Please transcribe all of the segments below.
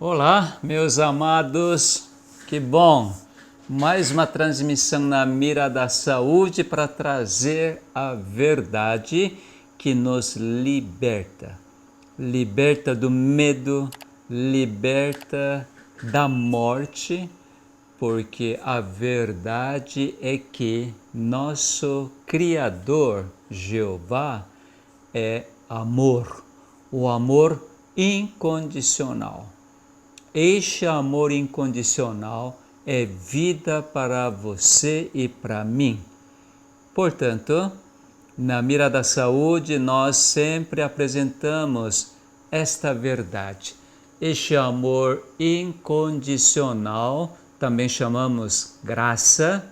Olá, meus amados, que bom! Mais uma transmissão na mira da saúde para trazer a verdade que nos liberta. Liberta do medo, liberta da morte, porque a verdade é que nosso Criador, Jeová, é amor, o amor incondicional. Este amor incondicional é vida para você e para mim. Portanto, na Mira da Saúde, nós sempre apresentamos esta verdade. Este amor incondicional, também chamamos graça,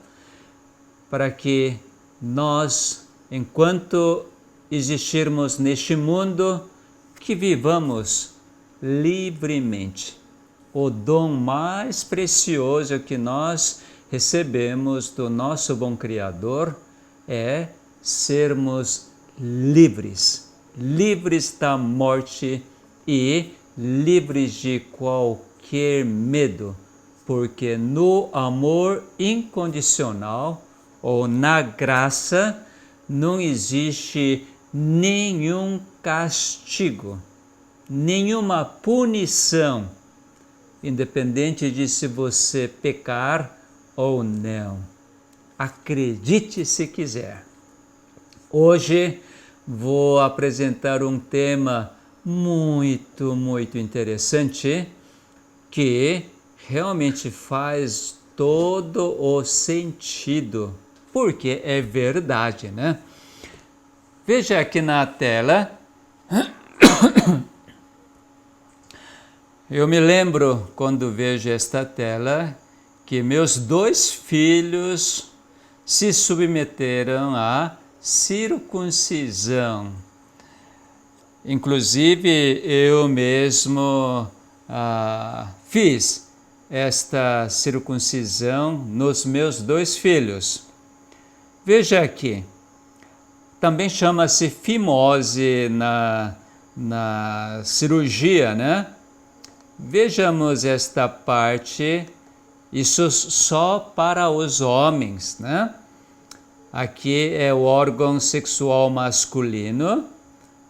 para que nós, enquanto existirmos neste mundo, que vivamos livremente. O dom mais precioso que nós recebemos do nosso bom Criador é sermos livres, livres da morte e livres de qualquer medo, porque no amor incondicional ou na graça não existe nenhum castigo, nenhuma punição, independente de se você pecar ou não. Acredite se quiser. Hoje vou apresentar um tema muito interessante que realmente faz todo o sentido, porque é verdade, né? Veja aqui na tela. Eu me lembro, quando vejo esta tela, que meus 2 filhos se submeteram à circuncisão. Inclusive, eu mesmo fiz esta circuncisão nos meus 2 filhos. Veja aqui, também chama-se fimose na cirurgia, né? Vejamos esta parte, isso só para os homens, né? Aqui é o órgão sexual masculino,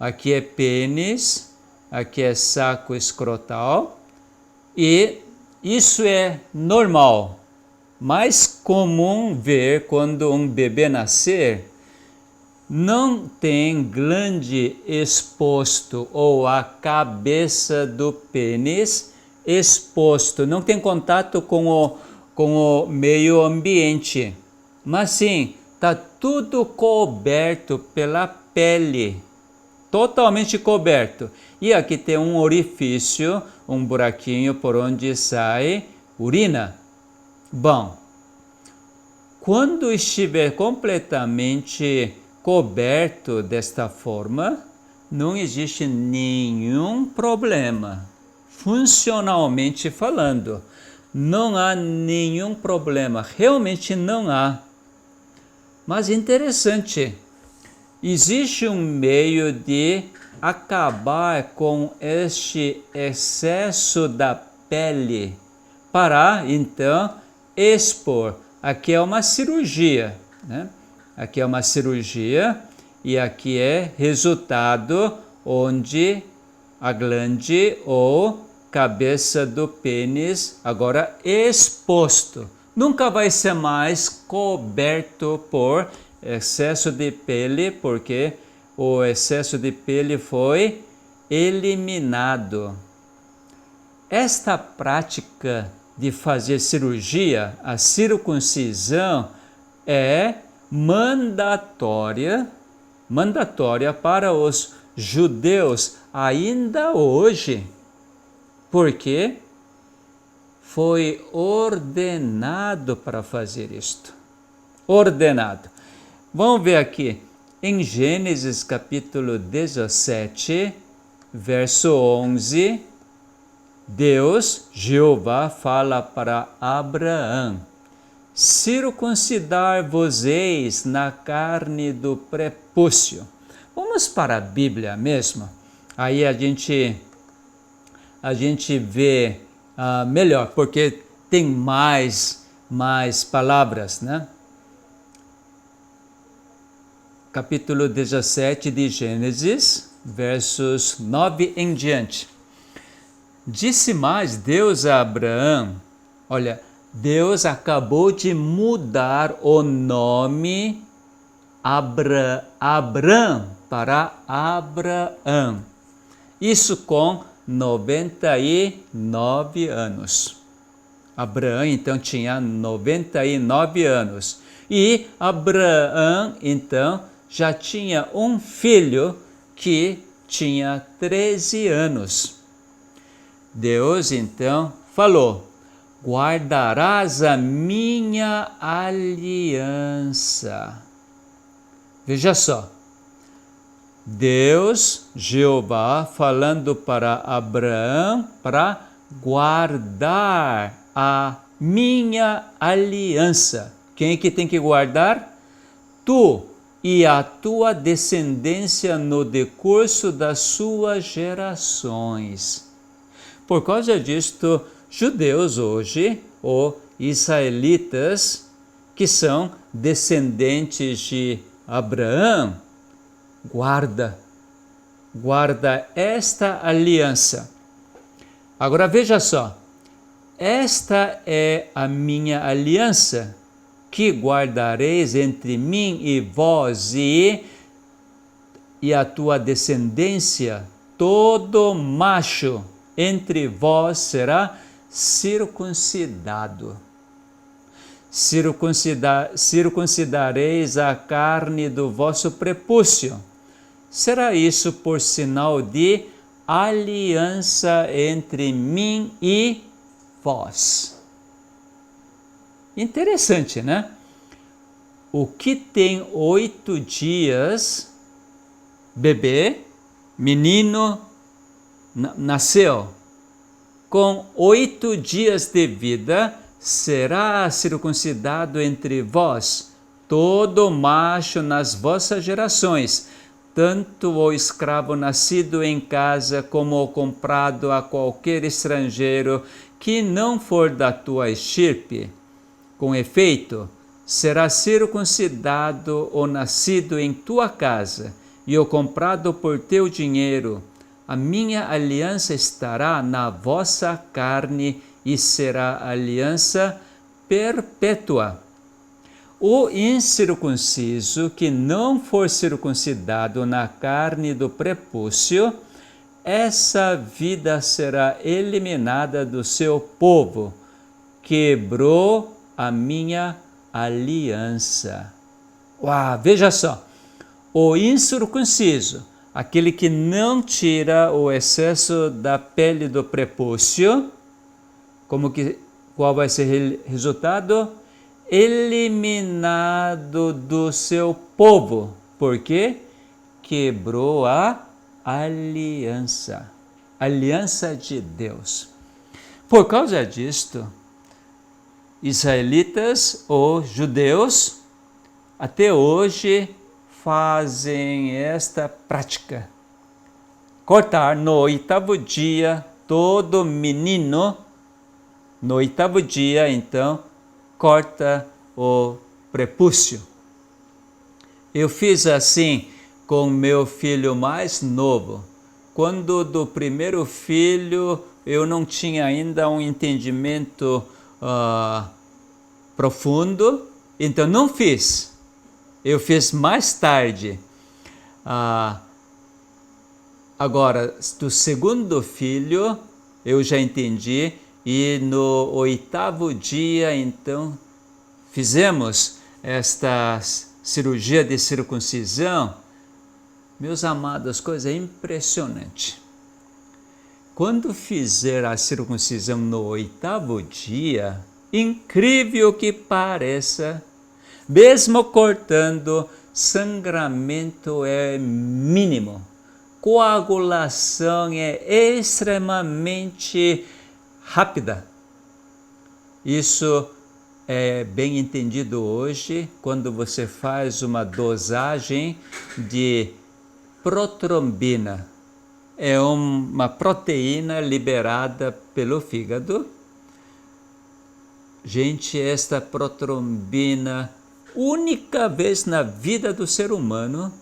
aqui é pênis, aqui é saco escrotal, e isso é normal, mais comum ver quando um bebê nascer, não tem glande exposto ou a cabeça do pênis exposto, não tem contato com o meio ambiente, mas sim, está tudo coberto pela pele, totalmente coberto. E aqui tem um orifício, um buraquinho por onde sai urina. Bom, quando estiver completamente coberto desta forma, não existe nenhum problema. Funcionalmente falando, não há nenhum problema, realmente não há. Mas interessante, existe um meio de acabar com este excesso da pele para, então, expor. Aqui é uma cirurgia, né? Aqui é uma cirurgia e aqui é resultado onde a glande ou cabeça do pênis agora exposto. Nunca vai ser mais coberto por excesso de pele, porque o excesso de pele foi eliminado. Esta prática de fazer cirurgia, a circuncisão, é mandatória para os judeus ainda hoje, porque foi ordenado para fazer isto. Ordenado. Vamos ver aqui, em Gênesis capítulo 17, verso 11, Deus, Jeová, fala para Abraão: circuncidar-vos-eis na carne do prepúcio. Vamos para a Bíblia mesmo. Aí a gente vê melhor, porque tem mais palavras, né? Capítulo 17 de Gênesis, versos 9 em diante. Disse mais Deus a Abraão, olha, Deus acabou de mudar o nome Abrão para Abraão. Isso com 99 anos. Abraão então tinha 99 anos. E Abraão então já tinha um filho que tinha 13 anos. Deus então falou: guardarás a minha aliança. Veja só, Deus, Jeová, falando para Abraão para guardar a minha aliança. Quem é que tem que guardar? Tu e a tua descendência no decurso das suas gerações. Por causa disto, judeus hoje, ou israelitas, que são descendentes de Abraão, guarda esta aliança. Agora veja só, esta é a minha aliança, que guardareis entre mim e vós e a tua descendência, todo macho entre vós será circuncidado. Circuncidareis a carne do vosso prepúcio. Será isso por sinal de aliança entre mim e vós. Interessante, né? O que tem 8 dias, bebê, menino, nasceu. Com 8 dias de vida, será circuncidado entre vós, todo macho nas vossas gerações, tanto o escravo nascido em casa como o comprado a qualquer estrangeiro que não for da tua estirpe. Com efeito, será circuncidado o nascido em tua casa e o comprado por teu dinheiro. A minha aliança estará na vossa carne e será aliança perpétua. O incircunciso que não for circuncidado na carne do prepúcio, essa vida será eliminada do seu povo. Quebrou a minha aliança. Uau, veja só, o incircunciso, aquele que não tira o excesso da pele do prepúcio, qual vai ser o resultado? Eliminado do seu povo, porque quebrou a aliança de Deus. Por causa disto, israelitas ou judeus até hoje fazem esta prática. Cortar no 8º dia todo menino, no 8º dia então corta o prepúcio. Eu fiz assim com meu filho mais novo. Quando do primeiro filho eu não tinha ainda um entendimento profundo, então não fiz. Eu fiz mais tarde. Agora, do segundo filho, eu já entendi, e no 8º dia, então, fizemos esta cirurgia de circuncisão. Meus amados, coisa impressionante. Quando fizer a circuncisão no 8º dia, incrível que pareça, mesmo cortando, sangramento é mínimo. Coagulação é extremamente rápida. Isso é bem entendido hoje quando você faz uma dosagem de protrombina. é uma proteína liberada pelo fígado. Gente, esta protrombina, única vez na vida do ser humano,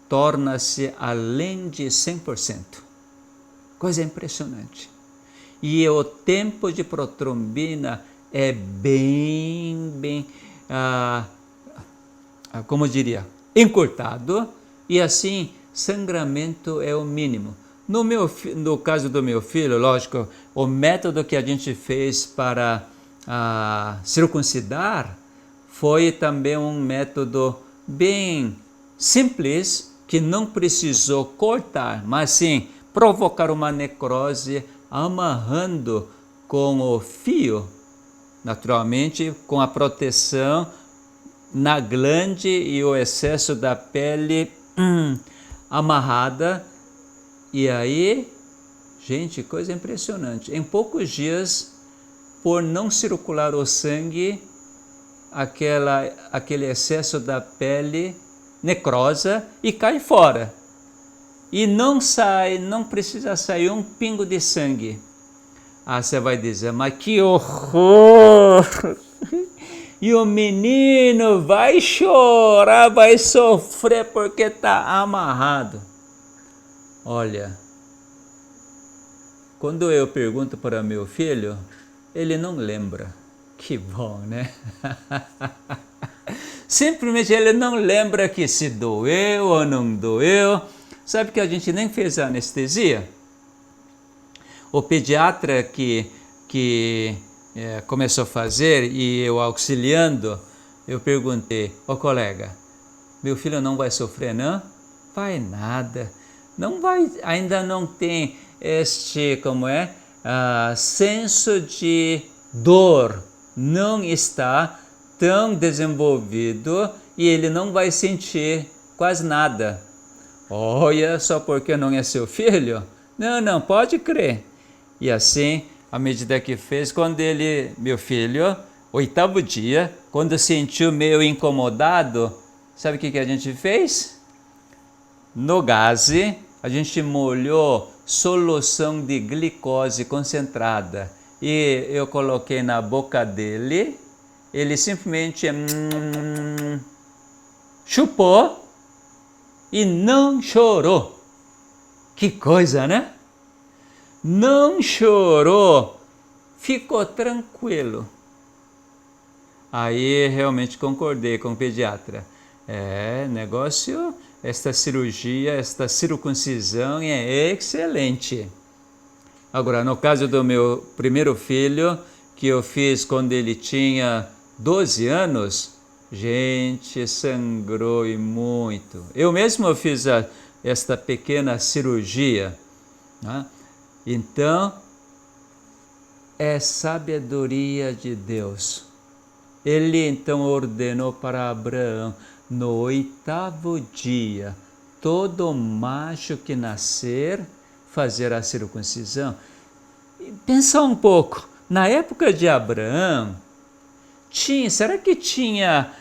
torna-se além de 100%. Coisa impressionante. E o tempo de protrombina é bem, como diria, encurtado, e assim, sangramento é o mínimo. No caso do meu filho, lógico, o método que a gente fez para circuncidar foi também um método bem simples, que não precisou cortar, mas sim provocar uma necrose amarrando com o fio, naturalmente com a proteção na glande e o excesso da pele amarrada. E aí, gente, coisa impressionante. Em poucos dias, por não circular o sangue, aquele excesso da pele necrosa e cai fora. E não precisa sair um pingo de sangue. Você vai dizer, mas que horror! E o menino vai chorar, vai sofrer porque está amarrado. Olha, quando eu pergunto para meu filho, ele não lembra. Que bom, né? Simplesmente ele não lembra que se doeu ou não doeu. Sabe que a gente nem fez a anestesia? O pediatra que começou a fazer e eu auxiliando, eu perguntei, colega, meu filho não vai sofrer não? Vai nada, não vai, ainda não tem este, senso de dor, não está tão desenvolvido e ele não vai sentir quase nada. Olha, só porque não é seu filho? Não, pode crer. E assim, à medida que fez, quando meu filho, 8º dia, quando sentiu meio incomodado, sabe o que a gente fez? No gaze, a gente molhou solução de glicose concentrada e eu coloquei na boca dele, ele simplesmente chupou e não chorou. Que coisa, né? Não chorou, ficou tranquilo. Aí realmente concordei com o pediatra. Esta cirurgia, esta circuncisão é excelente. Agora, no caso do meu primeiro filho, que eu fiz quando ele tinha 12 anos, gente, sangrou e muito. Eu mesmo fiz esta pequena cirurgia, né? Então, é sabedoria de Deus. Ele então ordenou para Abraão, no 8º dia, todo macho que nascer, fazer a circuncisão. Pensa um pouco, na época de Abraão, será que tinha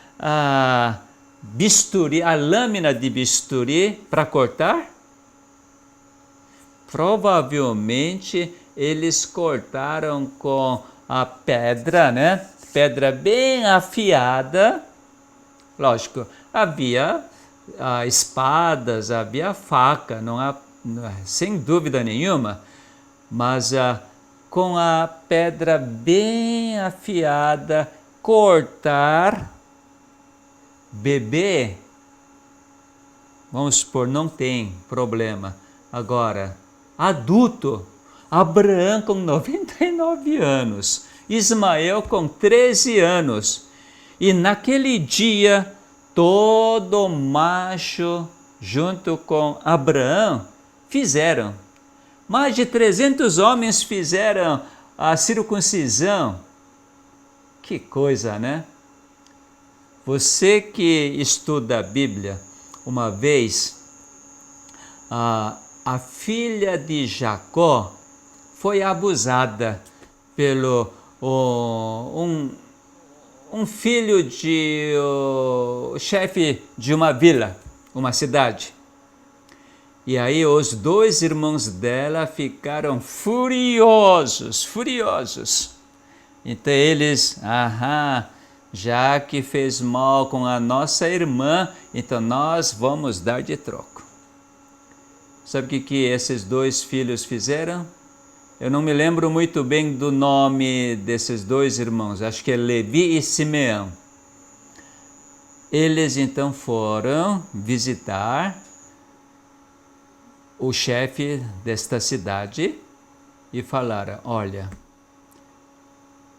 bisturi, a lâmina de bisturi para cortar? Provavelmente eles cortaram com a pedra, né? Pedra bem afiada. Lógico, havia espadas, havia faca, sem dúvida nenhuma, mas com a pedra bem afiada, cortar, bebê, vamos supor, não tem problema. Agora, adulto, Abraão com 99 anos, Ismael com 13 anos, e naquele dia, todo macho, junto com Abraão, fizeram. Mais de 300 homens fizeram a circuncisão. Que coisa, né? Você que estuda a Bíblia, uma vez, a filha de Jacó foi abusada pelo um filho de chefe de uma vila, uma cidade. E aí os dois irmãos dela ficaram furiosos. Então eles, já que fez mal com a nossa irmã, então nós vamos dar de troco. Sabe o que esses dois filhos fizeram? Eu não me lembro muito bem do nome desses dois irmãos, acho que é Levi e Simeão. Eles então foram visitar o chefe desta cidade e falaram: olha,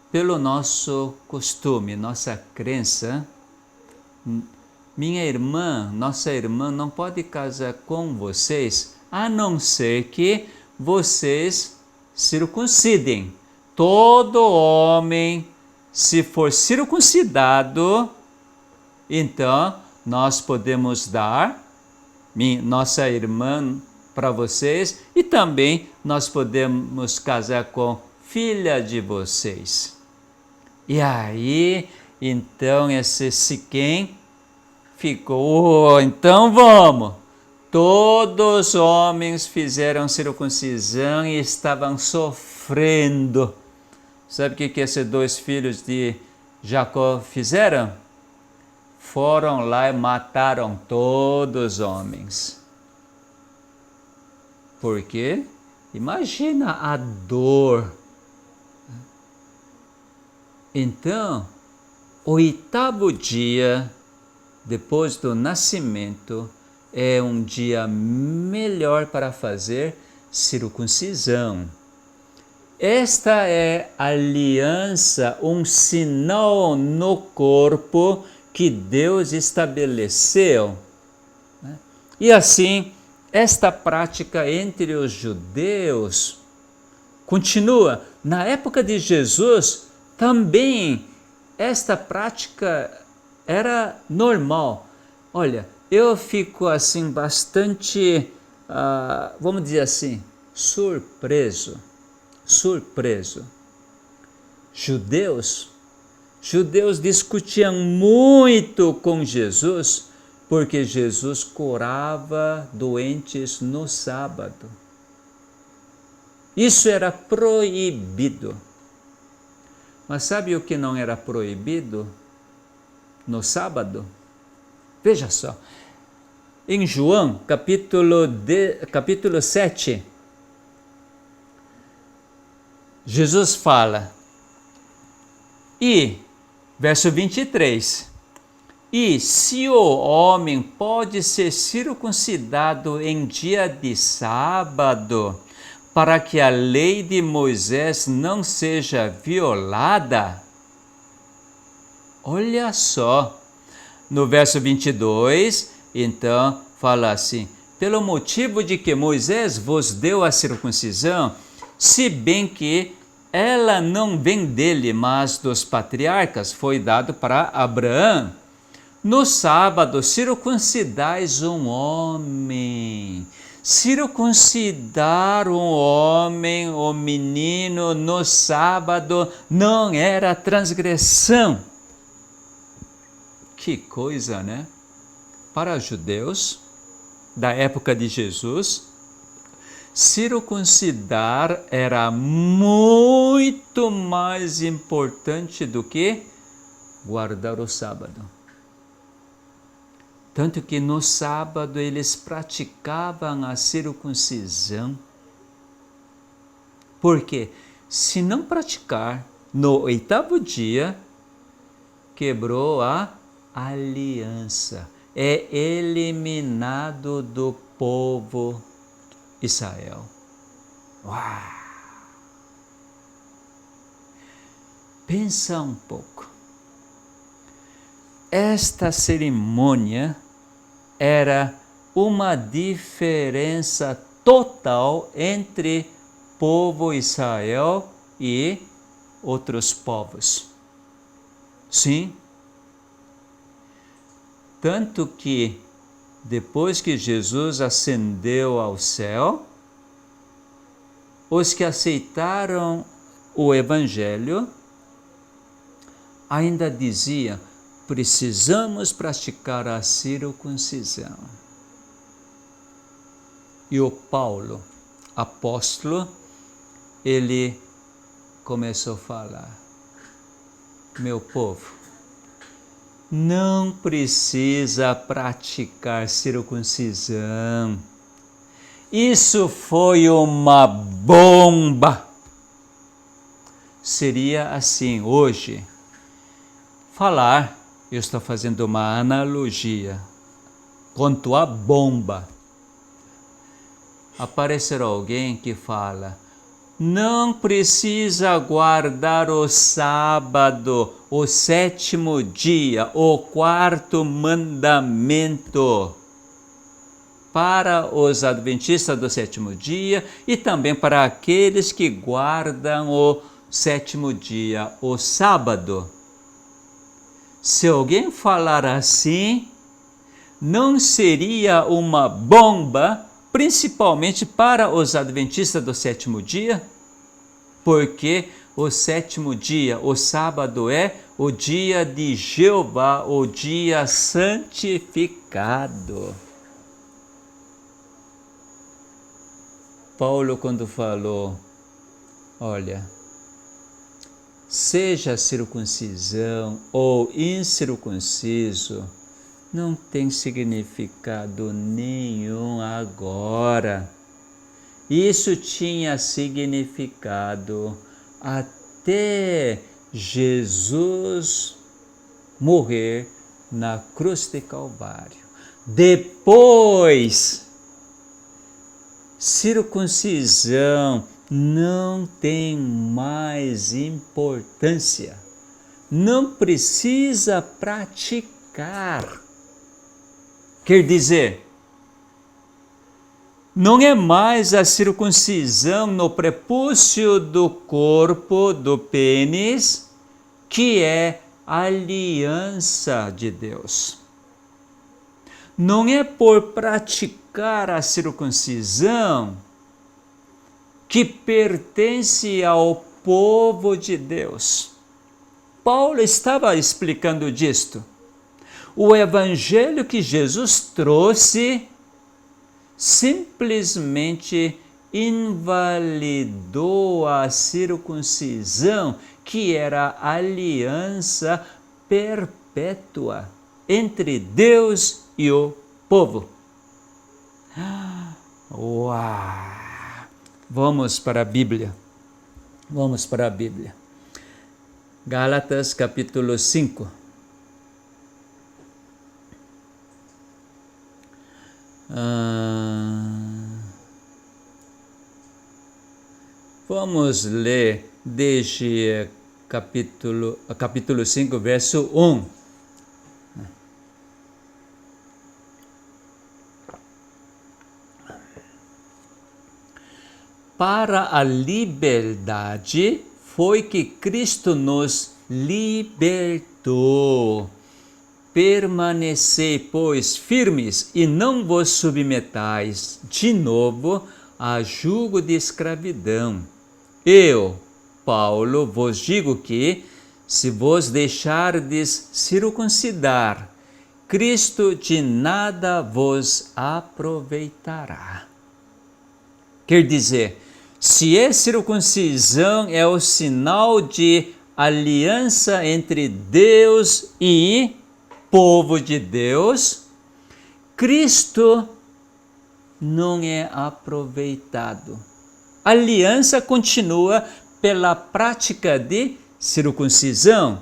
pelo nosso costume, nossa crença, nossa irmã não pode casar com vocês, a não ser que vocês circuncidem. Todo homem, se for circuncidado, então nós podemos dar nossa irmã para vocês e também nós podemos casar com filha de vocês. E aí, então esse Siquém ficou, então vamos. Todos os homens fizeram circuncisão e estavam sofrendo. Sabe o que esses dois filhos de Jacó fizeram? Foram lá e mataram todos os homens. Por quê? Imagina a dor. Então, o 8º dia depois do nascimento é um dia melhor para fazer circuncisão. Esta é aliança, um sinal no corpo que Deus estabeleceu. E assim, esta prática entre os judeus continua. Na época de Jesus, também esta prática era normal. Olha, eu fico assim bastante, vamos dizer assim, surpreso. Judeus discutiam muito com Jesus, porque Jesus curava doentes no sábado. Isso era proibido. Mas sabe o que não era proibido no sábado? Veja só, em João, capítulo 7, Jesus fala, verso 23, e se o homem pode ser circuncidado em dia de sábado, para que a lei de Moisés não seja violada? Olha só, no verso 22, então, fala assim, pelo motivo de que Moisés vos deu a circuncisão, se bem que ela não vem dele, mas dos patriarcas, foi dado para Abraão. No sábado, circuncidais um homem. Circuncidar um homem, o menino, no sábado, não era transgressão. Que coisa, né? Para os judeus da época de Jesus, circuncidar era muito mais importante do que guardar o sábado. Tanto que no sábado eles praticavam a circuncisão. Porque se não praticar, no 8º dia, quebrou a aliança. É eliminado do povo Israel. Uau! Pensa um pouco. Esta cerimônia era uma diferença total entre povo Israel e outros povos. Sim. Tanto que depois que Jesus ascendeu ao céu, os que aceitaram o Evangelho ainda diziam: precisamos praticar a circuncisão. E o Paulo, apóstolo, ele começou a falar: meu povo, não precisa praticar circuncisão. Isso foi uma bomba. Seria assim hoje, falar, eu estou fazendo uma analogia, quanto a bomba. Aparecerá alguém que fala: não precisa guardar o sábado, o sétimo dia, o quarto mandamento. Para os adventistas do sétimo dia e também para aqueles que guardam o sétimo dia, o sábado. Se alguém falar assim, não seria uma bomba, principalmente para os adventistas do sétimo dia? Porque o sétimo dia, o sábado, é o dia de Jeová, o dia santificado. Paulo, quando falou, olha, seja circuncisão ou incircunciso, não tem significado nenhum agora. Isso tinha significado até Jesus morrer na cruz de Calvário. Depois, circuncisão não tem mais importância. Não precisa praticar. Quer dizer, não é mais a circuncisão no prepúcio do corpo, do pênis, que é a aliança de Deus. Não é por praticar a circuncisão que pertence ao povo de Deus. Paulo estava explicando disto. O evangelho que Jesus trouxe simplesmente invalidou a circuncisão, que era a aliança perpétua entre Deus e o povo. Uau! Vamos para a Bíblia. Vamos para a Bíblia. Gálatas capítulo 5. Vamos ler desde capítulo 5, verso 1. Para a liberdade foi que Cristo nos libertou. Permanecei, pois, firmes e não vos submetais de novo a jugo de escravidão. Eu, Paulo, vos digo que, se vos deixardes circuncidar, Cristo de nada vos aproveitará. Quer dizer, se a circuncisão é o sinal de aliança entre Deus e povo de Deus, Cristo não é aproveitado. A aliança continua pela prática de circuncisão.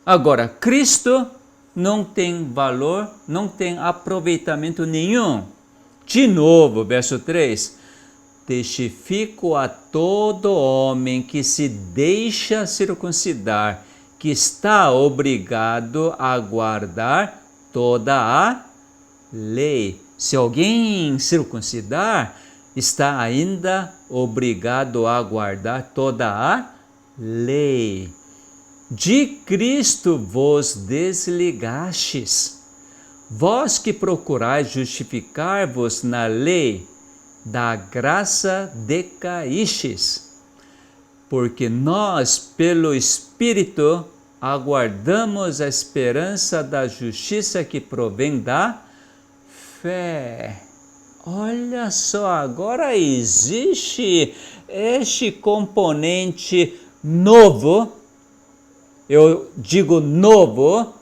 Agora, Cristo não tem valor, não tem aproveitamento nenhum. De novo, verso 3. Testifico a todo homem que se deixa circuncidar, que está obrigado a guardar toda a lei. Se alguém circuncidar, está ainda obrigado a guardar toda a lei. De Cristo vos desligastes, vós que procurais justificar-vos na lei, da graça decaístes, porque nós, pelo Espírito, aguardamos a esperança da justiça que provém da fé. olha só, agora existe este componente novo, eu digo novo,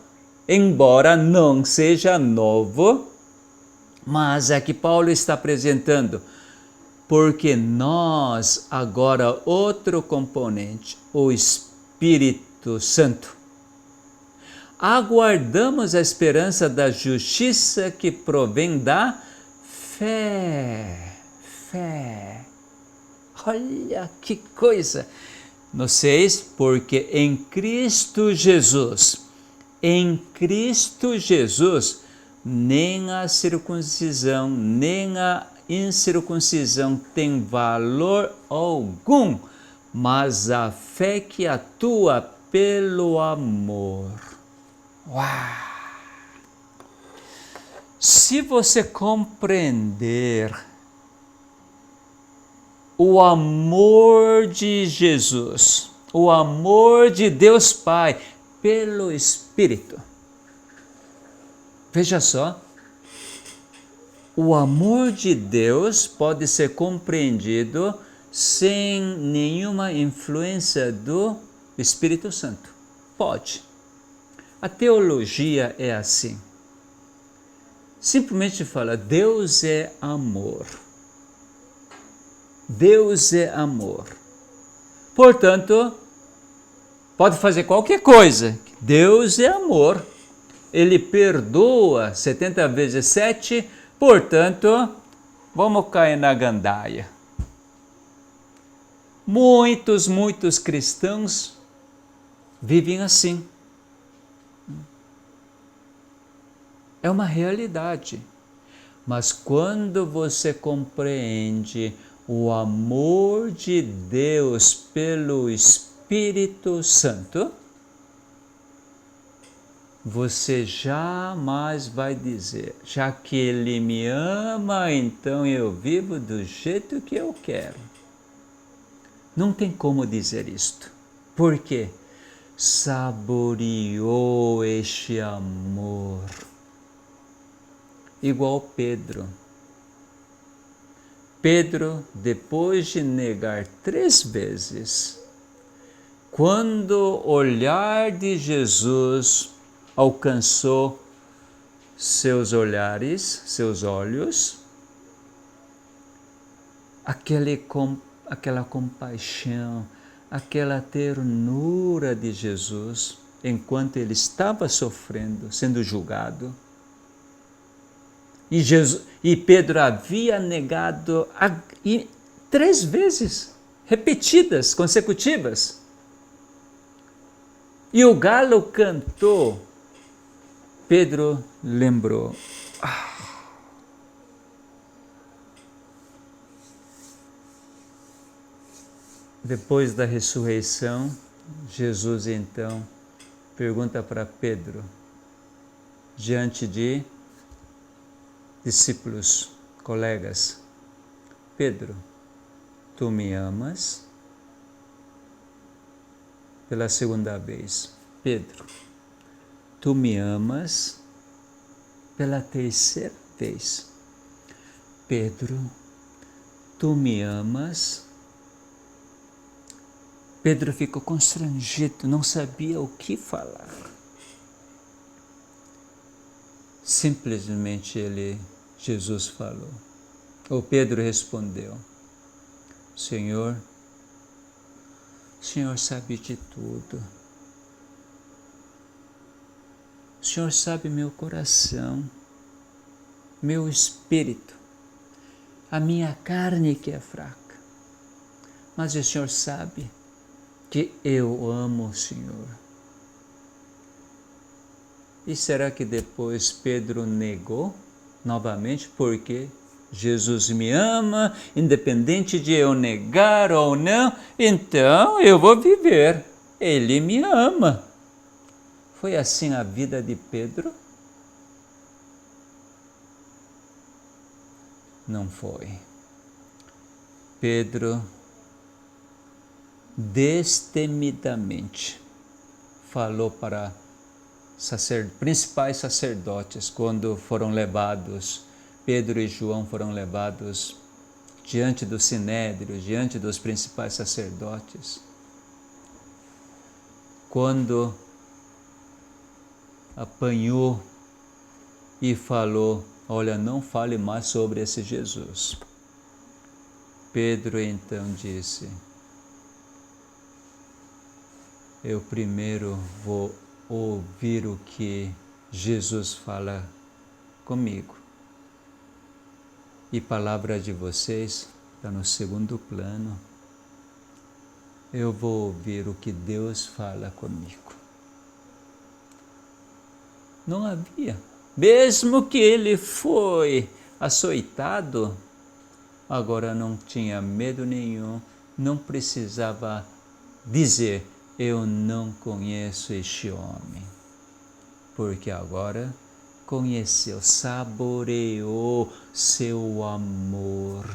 embora não seja novo, mas é que Paulo está apresentando, porque nós agora outro componente, o Espírito Santo, aguardamos a esperança da justiça que provém da fé. Fé. Olha que coisa! No 6, porque em Cristo Jesus, nem a circuncisão, nem a incircuncisão tem valor algum, mas a fé que atua pelo amor. Uau! Se você compreender o amor de Jesus, o amor de Deus Pai pelo Espírito, veja só, o amor de Deus pode ser compreendido sem nenhuma influência do Espírito Santo. Pode. A teologia é assim. Simplesmente fala, Deus é amor. Deus é amor. Portanto, pode fazer qualquer coisa. Deus é amor. Ele perdoa 70 vezes 7, portanto, vamos cair na gandaia. Muitos cristãos vivem assim. É uma realidade. Mas quando você compreende o amor de Deus pelo Espírito Santo, você jamais vai dizer, já que Ele me ama, então eu vivo do jeito que eu quero. Não tem como dizer isto. Por quê? Saboreou este amor. Igual Pedro. Pedro, depois de negar 3 vezes, quando o olhar de Jesus alcançou seus olhos, aquela compaixão, aquela ternura de Jesus, enquanto ele estava sofrendo, sendo julgado. E Pedro havia negado 3 vezes, repetidas, consecutivas. E o galo cantou. Pedro lembrou. Depois da ressurreição, Jesus então pergunta para Pedro, diante de discípulos, colegas: Pedro, tu me amas? Pela segunda vez: Pedro, tu me amas? Pela terceira vez: Pedro, tu me amas? Pedro ficou constrangido, não sabia o que falar. Simplesmente Jesus falou. O Pedro respondeu: Senhor, o Senhor sabe de tudo. O Senhor sabe meu coração, meu espírito, a minha carne que é fraca. Mas o Senhor sabe que eu amo o Senhor. E será que depois Pedro negou novamente porque Jesus me ama, independente de eu negar ou não, então eu vou viver. Ele me ama. Foi assim a vida de Pedro? Não foi. Pedro destemidamente falou para principais sacerdotes quando foram levados Pedro e João foram levados diante do sinédrio, diante dos principais sacerdotes. Quando apanhou e falou: olha, não fale mais sobre esse Jesus. Pedro então disse: eu primeiro vou ouvir o que Jesus fala comigo. E a palavra de vocês está no segundo plano. Eu vou ouvir o que Deus fala comigo. Não havia. Mesmo que ele foi açoitado, agora não tinha medo nenhum, não precisava dizer: eu não conheço este homem, porque agora conheceu, saboreou seu amor.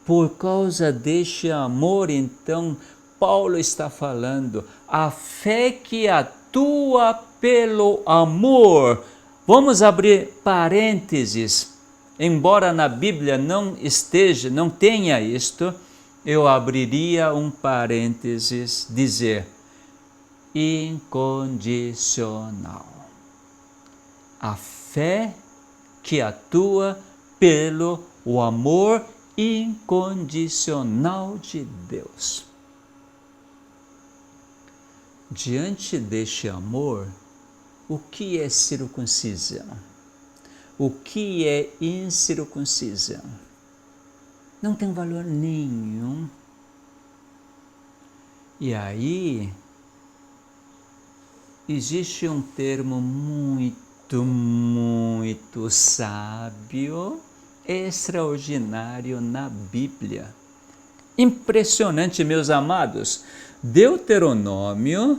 Por causa deste amor, então, Paulo está falando, a fé que atua pelo amor. Vamos abrir parênteses. Embora na Bíblia não tenha isto, eu abriria um parênteses, dizer incondicional. A fé que atua pelo amor incondicional de Deus. Diante deste amor, o que é circuncisão? O que é incircuncisão? Não tem valor nenhum. E aí, existe um termo muito sábio, extraordinário na Bíblia. Impressionante, meus amados. Deuteronômio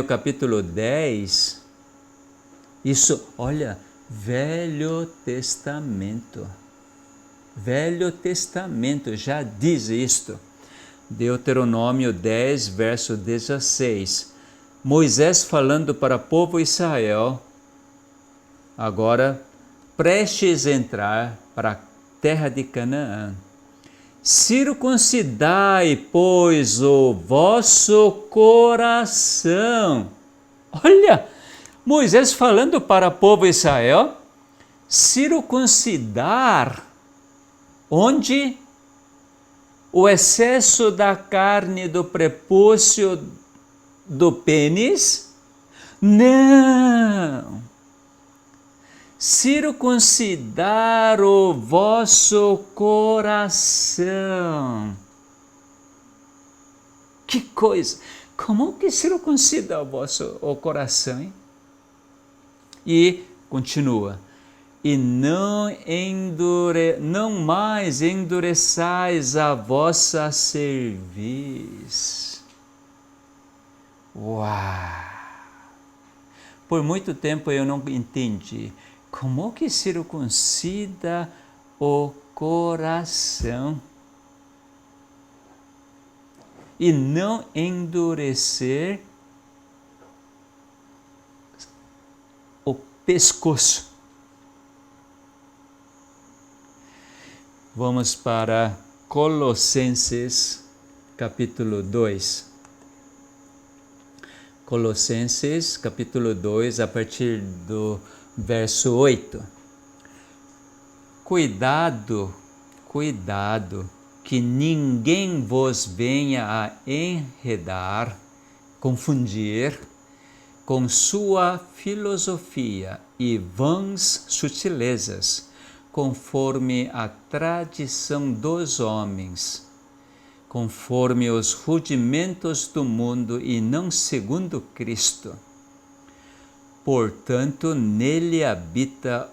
capítulo 10, isso, olha, Velho Testamento já diz isto. Deuteronômio 10, verso 16. Moisés falando para o povo Israel, agora prestes a entrar para a terra de Canaã. Circuncidai, pois, o vosso coração. Olha, Moisés falando para o povo Israel, circuncidar, onde o excesso da carne do prepúcio do pênis? Não! Circuncidar o vosso coração. Que coisa! Como que circuncida o coração, hein? E continua. E não mais endureçais a vossa cerviz. Uau! Por muito tempo eu não entendi. Como que circuncida o coração? E não endurecer o pescoço. Vamos para Colossenses capítulo 2. Colossenses capítulo 2, a partir do verso 8. Cuidado, que ninguém vos venha a enredar, confundir com sua filosofia e vãs sutilezas, conforme a tradição dos homens, conforme os rudimentos do mundo e não segundo Cristo. Portanto, nele habita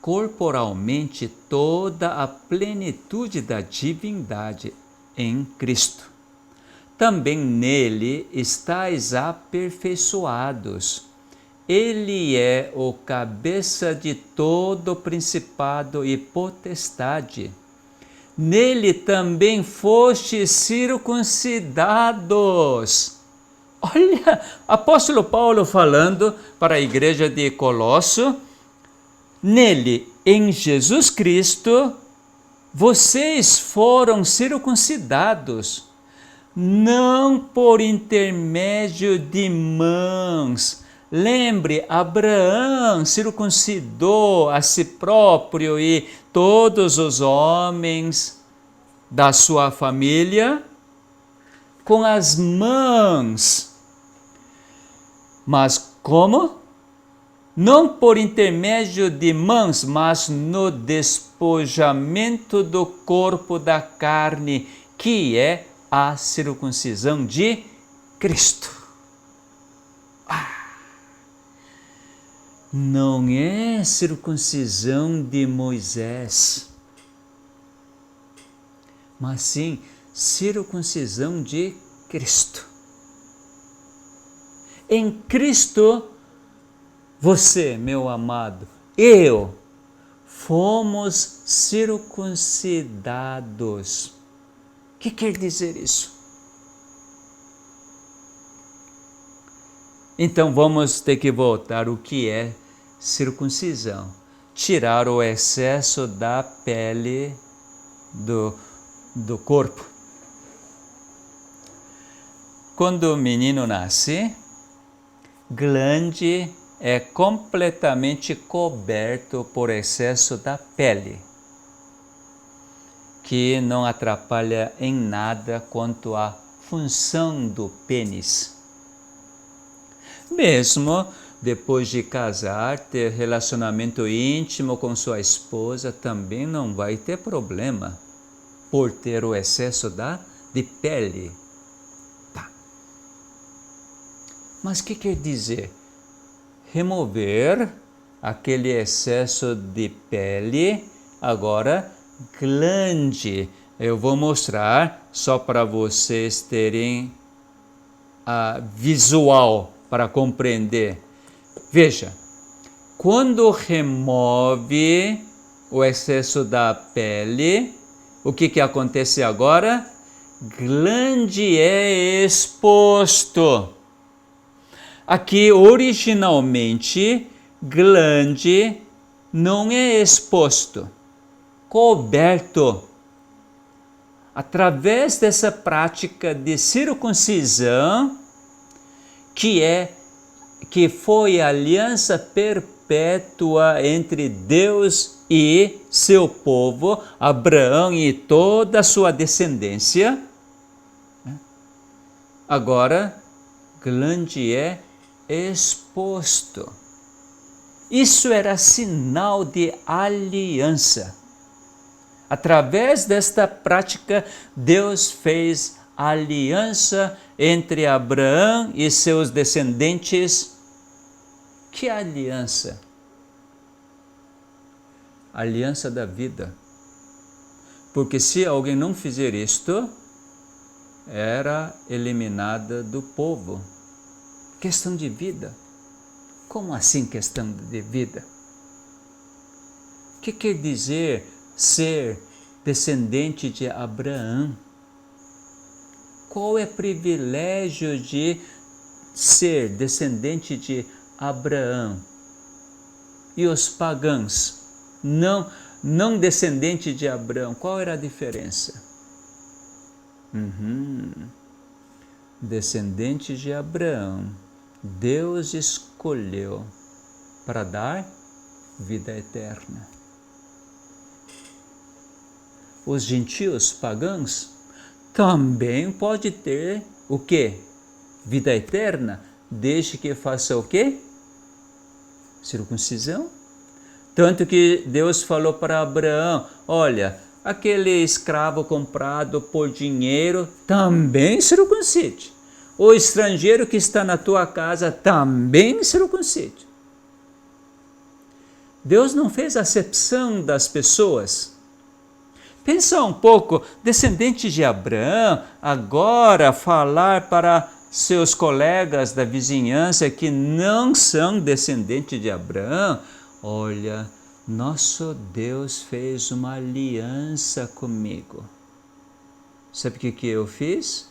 corporalmente toda a plenitude da divindade em Cristo. Também nele estáis aperfeiçoados. Ele é o cabeça de todo principado e potestade. Nele também fostes circuncidados. Olha, apóstolo Paulo falando para a igreja de Colosso, nele, em Jesus Cristo, vocês foram circuncidados, não por intermédio de mãos. Lembre, Abraão circuncidou a si próprio e todos os homens da sua família com as mãos. Mas como? Não por intermédio de mãos, mas no despojamento do corpo da carne, que é a circuncisão de Cristo. Não é circuncisão de Moisés, mas sim circuncisão de Cristo. Em Cristo, você, meu amado, eu, fomos circuncidados. O que quer dizer isso? Então vamos ter que voltar o que é circuncisão. Tirar o excesso da pele do corpo. Quando o menino nasce, glande é completamente coberto por excesso da pele, que não atrapalha em nada quanto à função do pênis. Mesmo depois de casar, ter relacionamento íntimo com sua esposa, também não vai ter problema por ter o excesso de pele. Tá. Mas o que quer dizer? Remover aquele excesso de pele, agora glande. Eu vou mostrar só para vocês terem a visual para compreender. Veja, quando remove o excesso da pele, o que acontece agora? Glande é exposto. Aqui, originalmente, glande não é exposto, coberto. Através dessa prática de circuncisão, que foi a aliança perpétua entre Deus e seu povo, Abraão e toda a sua descendência, agora, glande é exposto. Isso era sinal de aliança. Através desta prática, Deus fez aliança entre Abraão e seus descendentes. Que aliança? Aliança da vida. Porque se alguém não fizer isto, era eliminada do povo. Questão de vida. Como assim questão de vida? O que quer dizer ser descendente de Abraão? Qual é o privilégio de ser descendente de Abraão? E os pagãos, não descendente de Abraão, qual era a diferença? Descendente de Abraão, Deus escolheu para dar vida eterna. Os gentios pagãos também pode ter o quê? Vida eterna, desde que faça o quê? Circuncisão. Tanto que Deus falou para Abraão, olha, aquele escravo comprado por dinheiro também circuncide. O estrangeiro que está na tua casa também circuncide. Deus não fez acepção das pessoas. Pensa um pouco, descendente de Abraão, agora falar para seus colegas da vizinhança que não são descendentes de Abraão, olha, nosso Deus fez uma aliança comigo. Sabe o que eu fiz?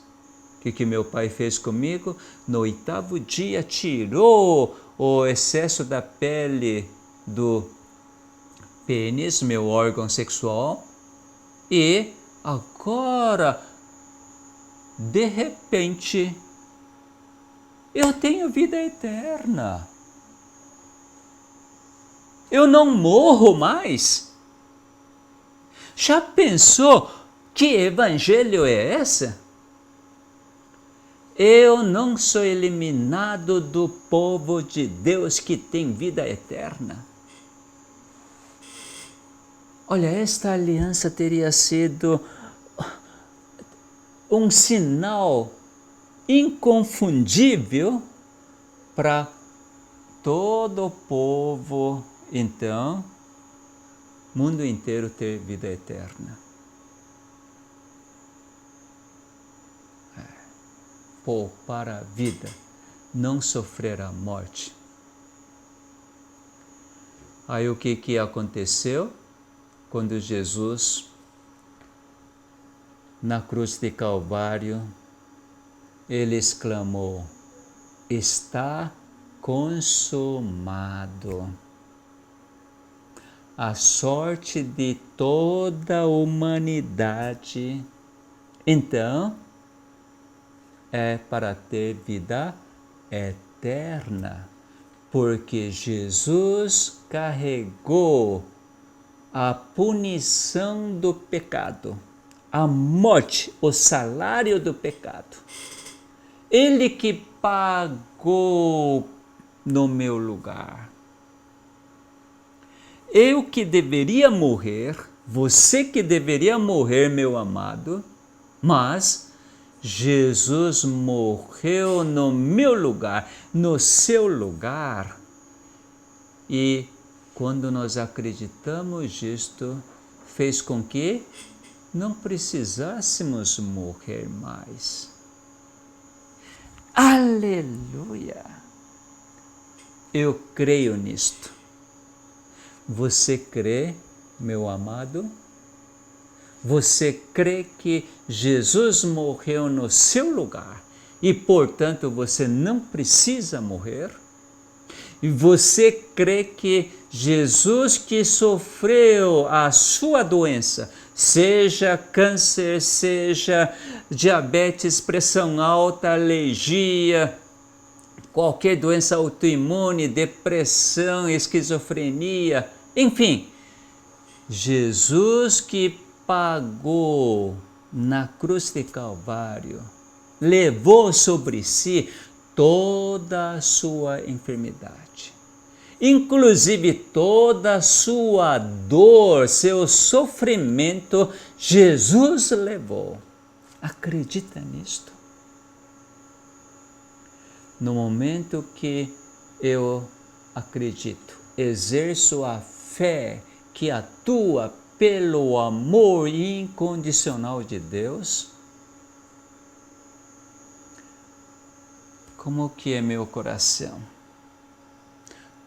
que meu pai fez comigo? No 8º dia tirou o excesso da pele do pênis, meu órgão sexual, e agora, de repente, eu tenho vida eterna. Eu não morro mais. Já pensou que evangelho é esse? Eu não sou eliminado do povo de Deus que tem vida eterna. Olha, esta aliança teria sido um sinal inconfundível para todo o povo, então, mundo inteiro ter vida eterna. Poupar a vida, não sofrer a morte. Aí o que aconteceu? Quando Jesus, na cruz de Calvário, ele exclamou: está consumado. A sorte de toda a humanidade, então, é para ter vida eterna, porque Jesus carregou a punição do pecado, a morte, o salário do pecado. Ele que pagou no meu lugar. Eu que deveria morrer, você que deveria morrer, meu amado, mas Jesus morreu no meu lugar, no seu lugar. E quando nós acreditamos nisto, fez com que não precisássemos morrer mais. Aleluia! Eu creio nisto. Você crê, meu amado? Você crê que Jesus morreu no seu lugar e, portanto, você não precisa morrer? E você crê que Jesus que sofreu a sua doença, seja câncer, seja diabetes, pressão alta, alergia, qualquer doença autoimune, depressão, esquizofrenia, enfim, Jesus que pagou na cruz de Calvário, levou sobre si toda a sua enfermidade, inclusive toda a sua dor, seu sofrimento, Jesus levou. Acredita nisto? No momento que eu acredito, exerço a fé que atua pelo amor incondicional de Deus, como que é meu coração?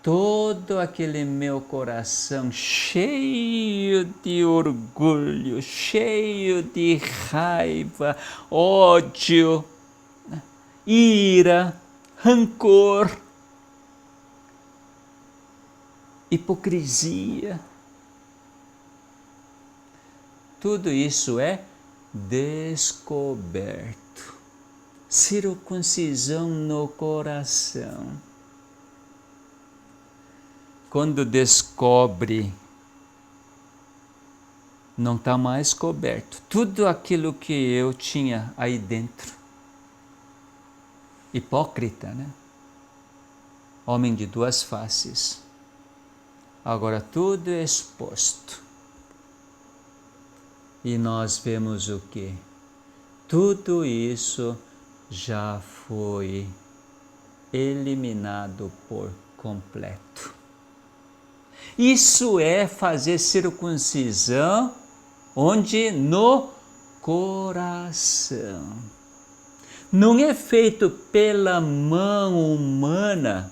Todo aquele meu coração cheio de orgulho, cheio de raiva, ódio, ira, rancor, hipocrisia. Tudo isso é descoberto. Circuncisão no coração. Quando descobre, não está mais coberto. Tudo aquilo que eu tinha aí dentro. Hipócrita, né? Homem de duas faces. Agora tudo é exposto. E nós vemos o quê? Tudo isso já foi eliminado por completo. Isso é fazer circuncisão onde? No coração. Não é feito pela mão humana,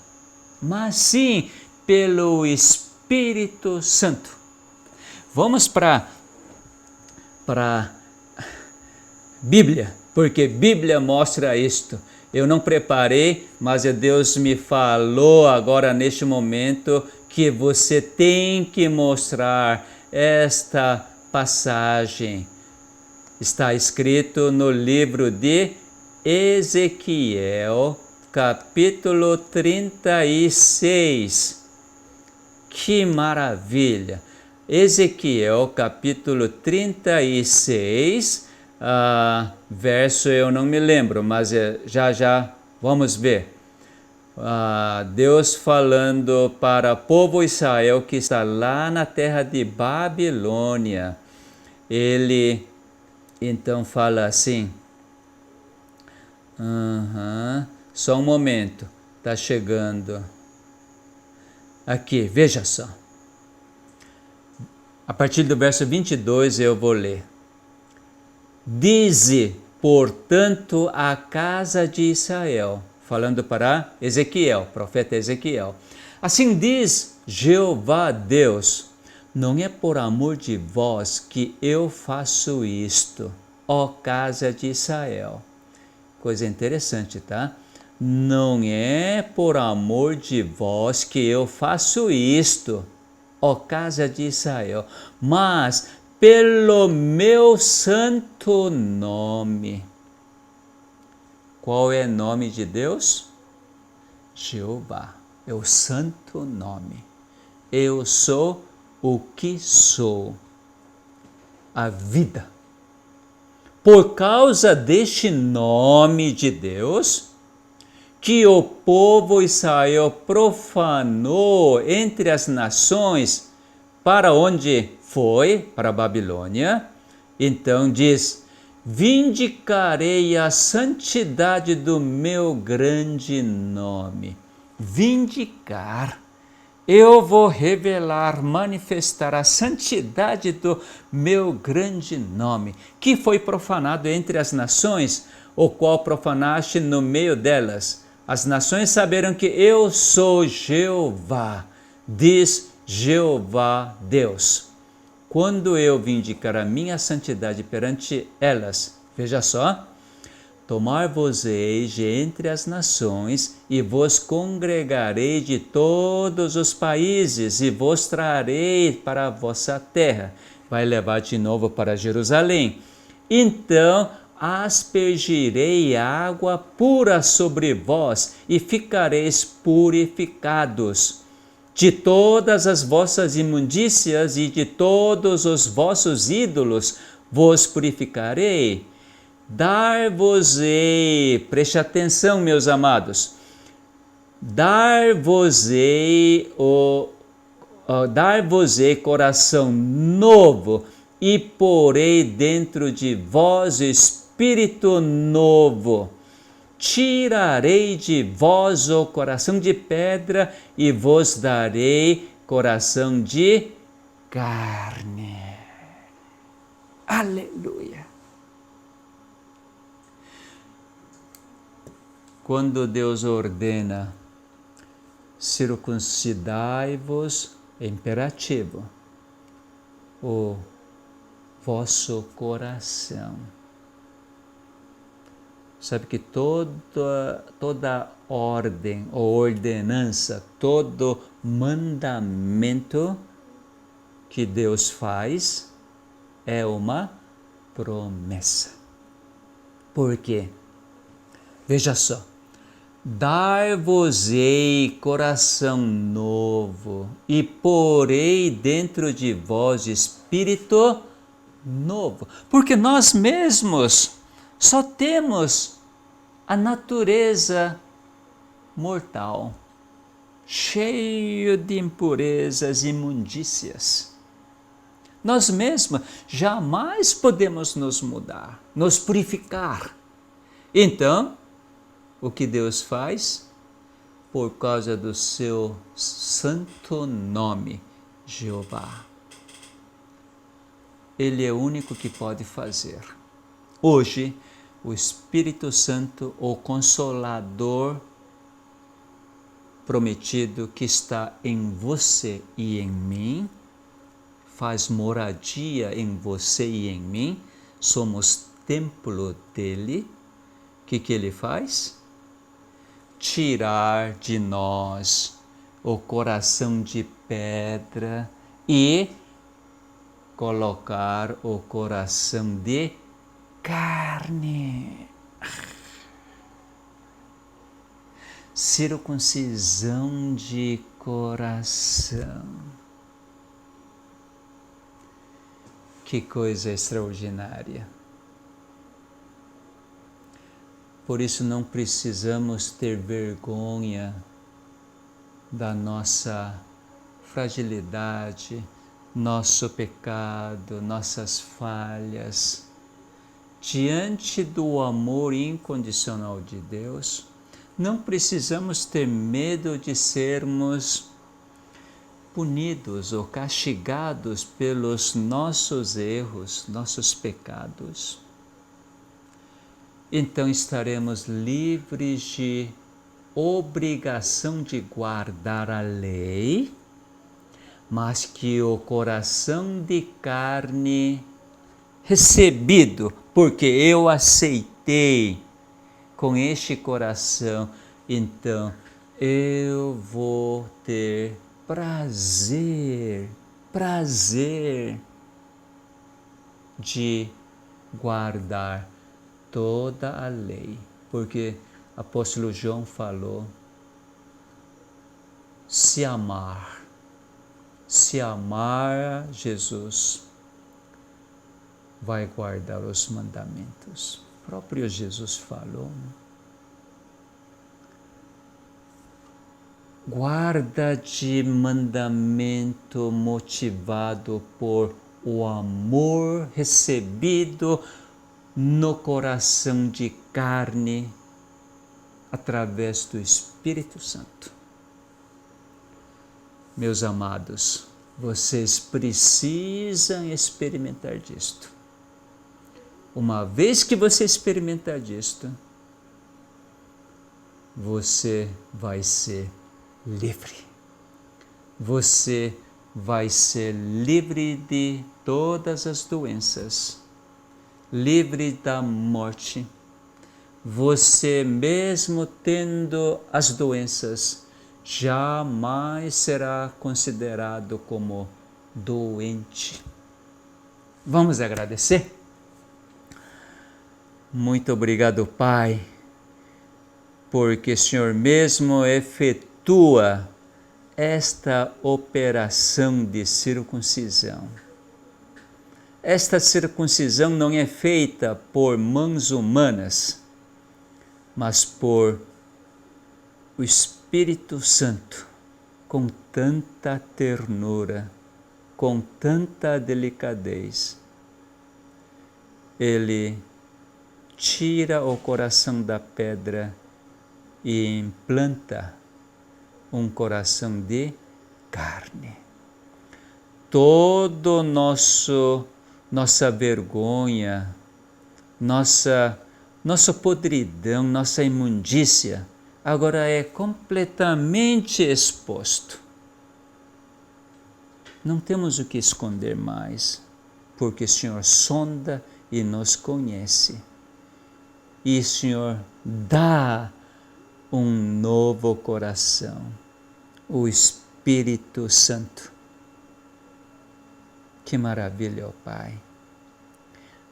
mas sim pelo Espírito Santo. Vamos para Bíblia, porque Bíblia mostra isto. Eu não preparei, mas Deus me falou agora neste momento que você tem que mostrar esta passagem. Está escrito no livro de Ezequiel, capítulo 36. Que maravilha! Ezequiel, capítulo 36, verso eu não me lembro, mas já vamos ver. Deus falando para o povo Israel que está lá na terra de Babilônia. Ele então fala assim, só um momento, está chegando. Aqui, veja só. A partir do verso 22 eu vou ler. Dize, portanto, a casa de Israel, falando para Ezequiel, profeta Ezequiel. Assim diz Jeová Deus, não é por amor de vós que eu faço isto, ó casa de Israel. Coisa interessante, tá? Não é por amor de vós que eu faço isto, ó casa de Israel, mas pelo meu santo nome. Qual é o nome de Deus? Jeová, é o santo nome. Eu sou o que sou, a vida. Por causa deste nome de Deus, que o povo Israel profanou entre as nações, para onde foi? Para a Babilônia. Então diz, vindicarei a santidade do meu grande nome. Vindicar. Eu vou revelar, manifestar a santidade do meu grande nome, que foi profanado entre as nações, o qual profanaste no meio delas. As nações saberão que eu sou Jeová, diz Jeová Deus. Quando eu vindicar a minha santidade perante elas, veja só, tomar-vos-ei de entre as nações, e vos congregarei de todos os países, e vos trarei para a vossa terra. Vai levar de novo para Jerusalém. Então aspergirei água pura sobre vós, e ficareis purificados. De todas as vossas imundícias e de todos os vossos ídolos vos purificarei. Dar-vos-ei, preste atenção, meus amados, dar-vos-ei coração novo, e porei dentro de vós espírito novo. Tirarei de vós o coração de pedra, e vos darei coração de carne. Aleluia! Quando Deus ordena, circuncidai-vos, é imperativo, o vosso coração. Sabe que toda ordem ou ordenança, todo mandamento que Deus faz é uma promessa. Por quê? Veja só. Dar-vos-ei coração novo, e porei dentro de vós espírito novo. Porque nós mesmos só temos a natureza mortal, cheio de impurezas e imundícias. Nós mesmos jamais podemos nos mudar, nos purificar. Então, o que Deus faz? Por causa do seu santo nome, Jeová. Ele é o único que pode fazer. Hoje, o Espírito Santo, o Consolador prometido que está em você e em mim, faz moradia em você e em mim, somos templo dele, o que ele faz? Tirar de nós o coração de pedra e colocar o coração de carne. Circuncisão de coração. Que coisa extraordinária. Por isso não precisamos ter vergonha da nossa fragilidade, nosso pecado, nossas falhas. Diante do amor incondicional de Deus, não precisamos ter medo de sermos punidos ou castigados pelos nossos erros, nossos pecados. Então estaremos livres de obrigação de guardar a lei, mas que o coração de carne recebido, porque eu aceitei com este coração, então eu vou ter prazer de guardar toda a lei, porque o apóstolo João falou, se amar Jesus, vai guardar os mandamentos. O próprio Jesus falou, guarda de mandamento motivado por o amor recebido no coração de carne através do Espírito Santo. Meus amados, vocês precisam experimentar disto. Uma vez que você experimentar disto, você vai ser livre. Você vai ser livre de todas as doenças, livre da morte. Você mesmo tendo as doenças, jamais será considerado como doente. Vamos agradecer? Muito obrigado, Pai, porque o Senhor mesmo efetua esta operação de circuncisão. Esta circuncisão não é feita por mãos humanas, mas por o Espírito Santo, com tanta ternura, com tanta delicadeza. Ele tira o coração da pedra e implanta um coração de carne. Todo nossa vergonha, nossa podridão, nossa imundícia, agora é completamente exposto. Não temos o que esconder mais, porque o Senhor sonda e nos conhece. E o Senhor dá um novo coração, o Espírito Santo. Que maravilha, ó Pai.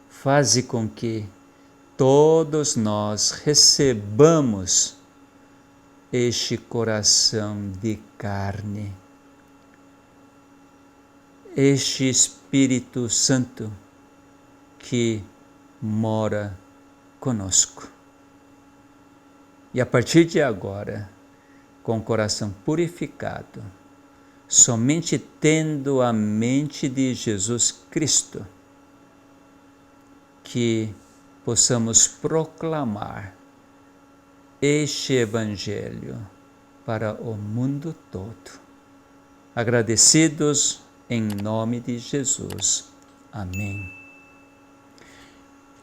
Faze com que todos nós recebamos este coração de carne, este Espírito Santo que mora conosco. E a partir de agora, com o coração purificado, somente tendo a mente de Jesus Cristo, que possamos proclamar este Evangelho para o mundo todo. Agradecidos em nome de Jesus. Amém.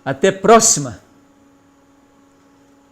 Até a próxima!